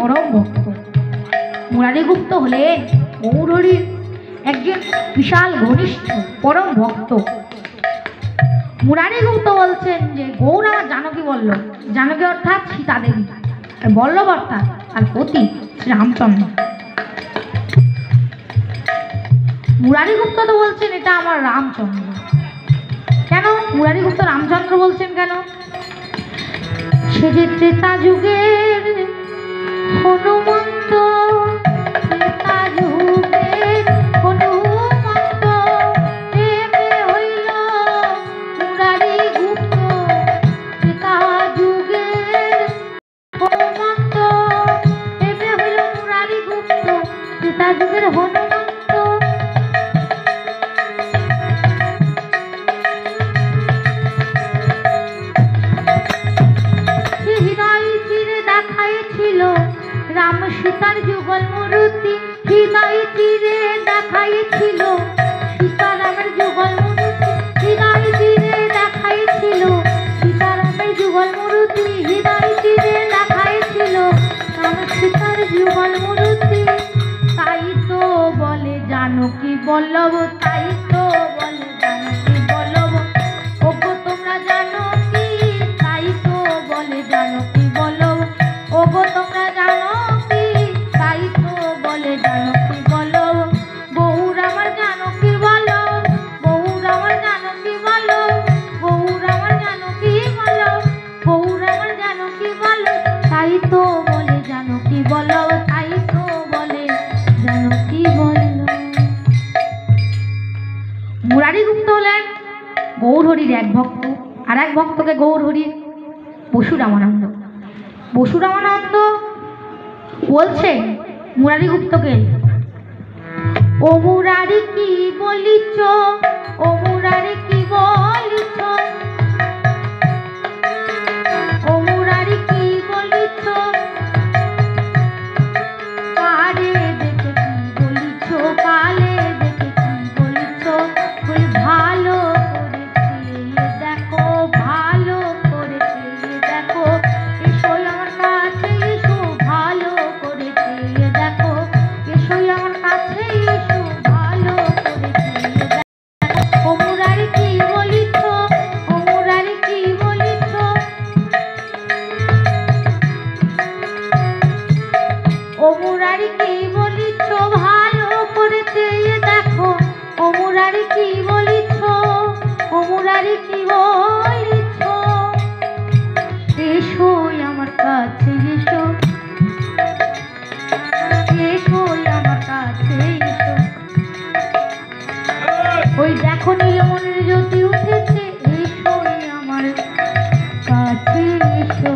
পরম ভক্ত। মুরারিগুপ্ত হলেন গৌরহরির একজন বিশাল ঘনিষ্ঠ পরম ভক্ত। মুরারিগুপ্ত বলছেন যে গৌর আমার জানকী বল্লভ, জানকী অর্থাৎ সীতা দেবী, আর বল্লভ অর্থাৎ আর পতি শ্রী রামচন্দ্র। মুরারিগুপ্ত তো বলছেন এটা আমার রামচন্দ্র। কেন মুরারিগুপ্ত রামচন্দ্র বলছেন কেন? সে যে ত্রেতা যুগের হনুমন্ত, ত্রেতা যুগের হনুমন্ত, প্রেমে হইল মুরারিগুপ্ত। ত্রেতা যুগের হনুমন্ত, প্রেমে হইল মুরারিগুপ্ত। ত্রেতা যুগের হনুমন্ত রাম সীতার যুগল মূর্তি, হৃদয় তীরে দেখাইছিল সীতারামের যুগল মূর্তি, হৃদয় তীরে দেখাইছিল সীতারামের যুগল মূর্তি, হৃদয় তীরে দেখাইছিল রাম সীতার যুগল মূর্তি। তাই তো বলে জানকী বল্লভ, তাই তো বলে জানকী বল্লভ। ওগো তোমরা জানো কি, তাই তো বলে জানকী বল্লভ। ওগো তোমরা জানো কি, তাই তো বলে জানকী বল্লভ। গৌর আমার জানকী বল্লভ, গৌর আমার জানকী বল্লভ, গৌর আমার জানকী বল্লভ, গৌর আমার জানকী বল্লভ। তাই তো বলে জানকী বল্লভ, তাই তো বলে জানকী বল্লভ। মুরারিগুপ্ত হলেন গৌরহরির এক ভক্ত, আর এক ভক্তকে গৌরহরির পরশুরামানন্দ। পরশুরামানন্দ বলছেন মুরারিগুপ্তকে, ও মুরারি কি বলিছ, ও মুরারি কি বলিছ, ও মুরারি কি বলিছ, কারে দেখে কি বলিছ, কালে দেখে কি বলিছ। বলি ভালো করে চেয়ে দেখো, ভালো করে চেয়ে দেখো, এসোই আমার কাছে এসো, ভালো করে চেয়ে দেখো, এসোই আমার কাছে এসো, ভালো করে চেয়ে দেখো। ও মুরারি কি বলিছ, ও মুরারি কি বলিছ, ও মুরারি কি বলিছ, ভালো করে চেয়ে দেখো। ও মুরারি কি বলিছ, ও মুরারি কি বলিছ, এসোই আমার কাছে এসো, এসোই আমার কাছে এসো। ওই দেখো নীলমণির জ্যোতি উঠেছে, এসোই আমার কাছে এসো।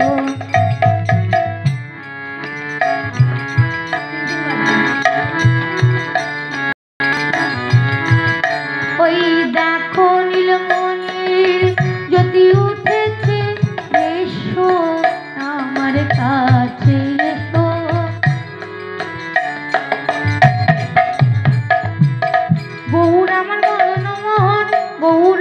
ওই দেখো নীলমণির জ্যোতি উঠেছে, এসো আমার কাছে এসো। গৌর আমার মদনমোহন, গৌর